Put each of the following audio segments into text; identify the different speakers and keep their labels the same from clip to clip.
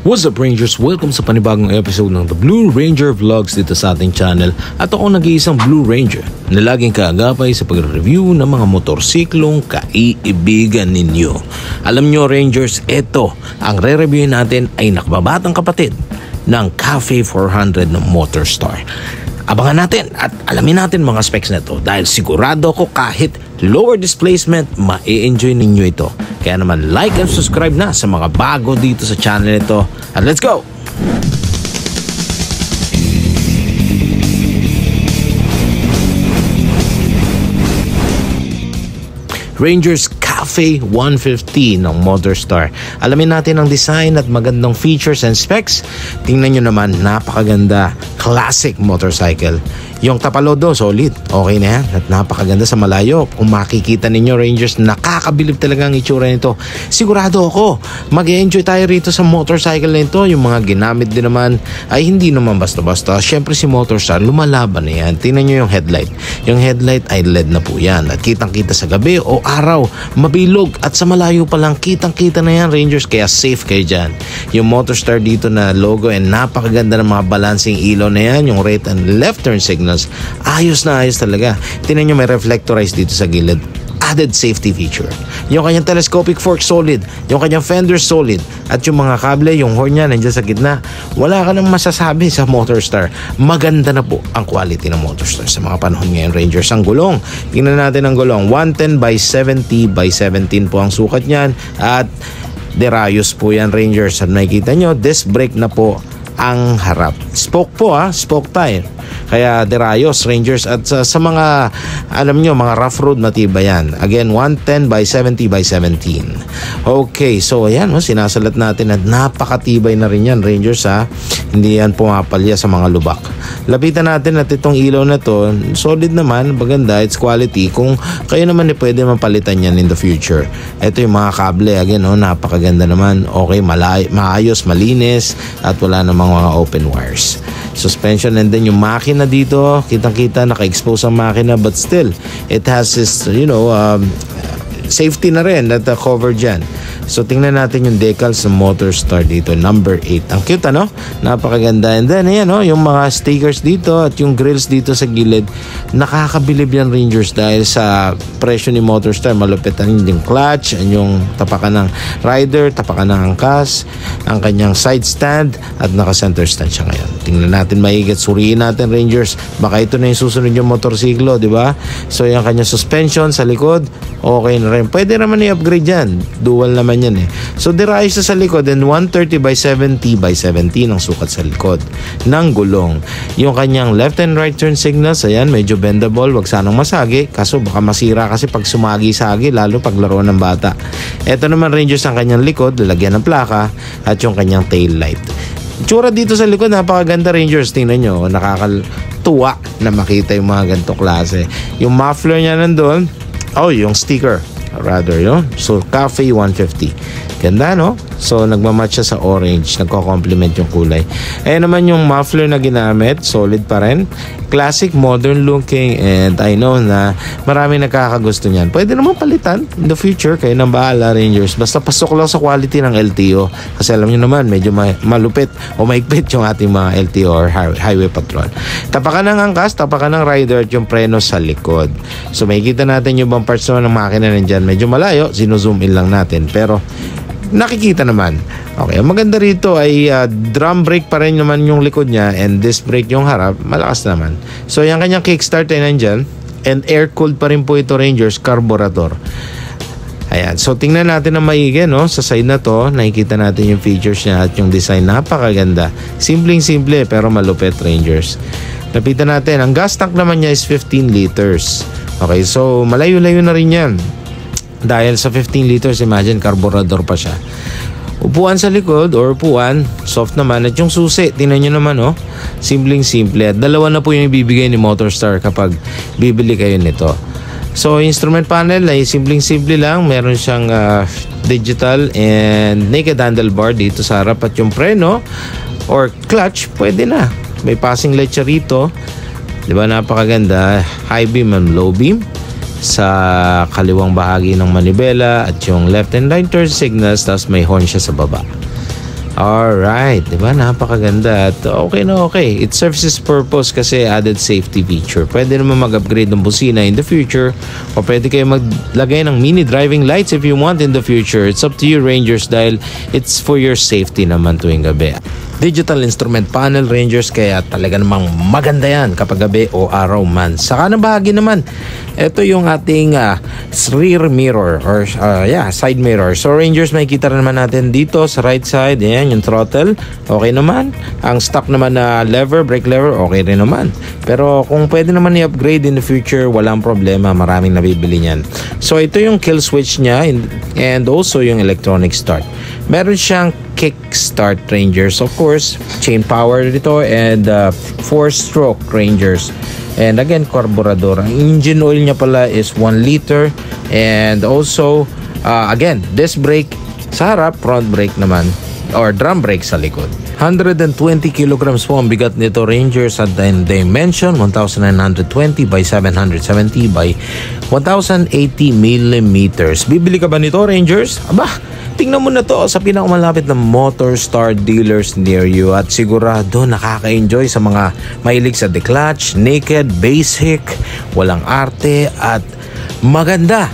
Speaker 1: What's up Rangers? Welcome sa panibagong episode ng The Blue Ranger Vlogs dito sa ating channel. At ako nag-iisang Blue Ranger na laging kaagapay sa pag-review ng mga motorsiklong kaibigan ninyo. Alam nyo Rangers, ito ang re-reviewin natin ay nakababatang kapatid ng Cafe 400 ng Motorstar. Abangan natin at alamin natin mga specs na ito dahil sigurado ko kahit lower displacement, ma-enjoy ninyo ito. Kaya naman like and subscribe na sa mga bago dito sa channel ito. At let's go! Rangers Cafe 150 ng Motorstar. Alamin natin ang design at magandang features and specs. Tingnan nyo naman, napakaganda. Classic motorcycle. Yung tapalodo, solid. Okay na yan. At napakaganda sa malayo. Kung makikita ninyo Rangers, nakakabilib talaga ang itsura nito. Sigurado ako, mag-enjoy tayo rito sa motorcycle na ito. Yung mga ginamit din naman ay hindi naman basta-basta. Syempre si Motorstar, lumalaban na yan. Tingnan nyo yung headlight. Yung headlight ay LED na po yan. At kitang-kita sa gabi o araw, mabilog. At sa malayo pa lang, kitang-kita na yan Rangers. Kaya safe kayo dyan. Yung Motorstar dito na logo and napakaganda ng mga balancing ilaw na yan. Yung right and left turn signal. Ayos na ayos talaga. Tingnan nyo may reflectorize dito sa gilid. Added safety feature. Yung kanyang telescopic fork solid. Yung kanyang fender solid. At yung mga kable, yung horn niya nandiyan sa gitna. Wala ka nang masasabi sa Motorstar. Maganda na po ang quality ng Motorstar sa mga panahon ngayon Rangers. Ang gulong. Tingnan natin ang gulong. 110 by 70 by 17 po ang sukat niyan. At derayos po yan Rangers. At makikita nyo, disc brake na po ang harap. Spoke po spoke tire. Kaya derayos Rangers at sa mga alam nyo mga rough road matibay yan. Again 110 by 70 by 17. Okay, so ayan sinasalat natin at napakatibay na rin yan Rangers Hindi yan pumapalya sa mga lubak. Lapitan natin at itong ilaw na to solid naman, maganda, it's quality. Kung kayo naman pwede mapalitan yan in the future. Ito yung mga kable again napakaganda naman. Okay, maayos, malinis at wala namang mga open wires. Suspension and then yung makina dito, kitang-kita naka-expose ang makina but still it has this safety na rin that covered dyan. So tingnan natin yung decals ng Motorstar dito, number 8. Ang cute napakaganda. And then ayan yung mga stickers dito at yung grills dito sa gilid, nakakabilib yan Rangers dahil sa presyo ni Motorstar. Malupit yung clutch, yung tapakan ng rider, tapakan ng angkas, ang kanyang side stand at naka center stand siya ngayon. Tingnan natin mahigit, suriin natin Rangers, baka ito na yung susunod yung motorsiklo, di ba? So yung kanyang suspension sa likod, okay na rin. Pwede naman i-upgrade yan, dual naman yan So derayos sa likod and 130 by 70 by 17 ang sukat sa likod ng gulong. Yung kanyang left and right turn signals, ayan, medyo bendable, wag sanang masagi, kaso baka masira kasi pag sumagi-sagi, lalo pag laro ng bata. Ito naman Rangers ang kanyang likod, lalagyan ng plaka at yung kanyang tail light. Tsura dito sa likod, napakaganda Rangers, tingnan nyo, nakakatuwa na makita yung mga ganito klase. Yung muffler niya nandun, yung sticker rather so Cafe 150, ganda so nagmamatch siya sa orange, nagko-complement yung kulay. Naman yung muffler na ginamit, solid pa rin, classic, modern looking, and I know na maraming nakakagusto niyan. Pwede naman palitan in the future, kayo nang bahala Rangers, basta pasok lang sa quality ng LTO kasi alam niyo naman medyo malupit o maigpit yung ating mga LTO or highway patrol. Tapakan ng angkas, tapakan ng rider at yung preno sa likod. So makikita natin yung ibang parts naman ng makina nandyan, medyo malayo, sino-zoom in lang natin pero nakikita naman. Okay, ang maganda rito ay drum brake pa rin naman yung likod niya and disc brake yung harap, malakas naman. So yung kanyang kickstart ay nandyan and air-cooled pa rin po ito Rangers, carburetor. Ayan, so tingnan natin ang maigi sa side na to, nakikita natin yung features niya at yung design, napakaganda. Simpleng-simple pero malupit Rangers. Lapitan natin, ang gas tank naman niya is 15 liters. Okay, so malayo-layo na rin yan. Dahil sa 15 liters, imagine, carburetor pa siya. Upuan sa likod or upuan, soft naman. At yung susi, tingnan nyo naman simpleng-simple. At dalawa na po yung ibibigay ni Motorstar kapag bibili kayo nito. So instrument panel ay simpleng-simple lang. Meron siyang digital and naked handlebar dito sa harap. At yung preno or clutch, pwede na. May passing light siya rito. Diba, napakaganda. High beam and low beam sa kaliwang bahagi ng manibela at yung left and right turn signals, tapos may horn siya sa baba. Alright, diba? Napakaganda at okay na okay. It serves its purpose kasi added safety feature. Pwede naman mag-upgrade ng busina in the future o pwede kayo maglagay ng mini driving lights if you want in the future. It's up to you, Rangers, dahil it's for your safety naman tuwing gabi. Digital instrument panel, Rangers, kaya talaga namang maganda yan kapag gabi o araw man. Sa kanang bahagi naman, ito yung ating rear mirror or side mirror. So Rangers, makikita rin naman natin dito sa right side, yan yung throttle, okay naman. Ang stock naman na lever, brake lever, okay rin naman. Pero kung pwede naman i-upgrade in the future, walang problema, maraming nabibili niyan. So ito yung kill switch niya and also yung electronic start. Meron siyang kick start, Rangers, of course, chain power dito and 4-stroke, Rangers. And again, carburetor. Ang engine oil niya pala is 1 liter and also again, disc brake sa harap, front brake naman or drum brake sa likod. 120 kilograms po ang bigat nito, Rangers, at the dimension 1920 by 770 by 1080 millimeters. Bibili ka ba nito, Rangers? Aba, tingnan mo na to sa pinakamalapit na Motorstar dealers near you at sigurado nakaka-enjoy sa mga mahilig sa declutch, naked, basic, walang arte at maganda.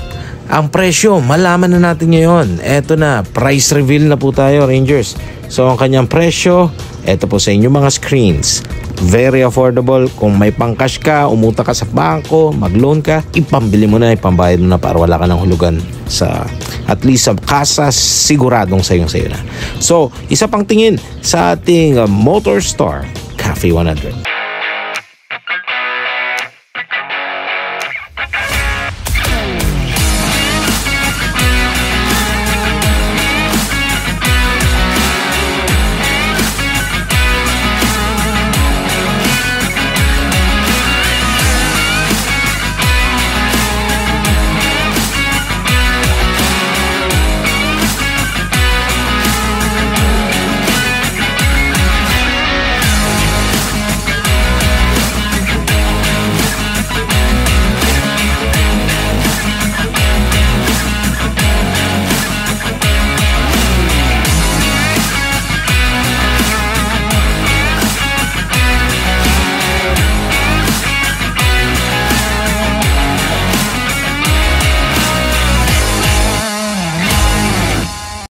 Speaker 1: Ang presyo, malaman na natin ngayon. Eto na, price reveal na po tayo, Rangers. So ang kanyang presyo, eto po sa inyong mga screens. Very affordable. Kung may pang-cash ka, umuta ka sa bangko, mag-loan ka, ipambili mo na, ipambayad mo na para wala ka ng hulugan sa at least sa kasa, siguradong sayo na. So, isa pang tingin sa ating Motorstar Cafe 100.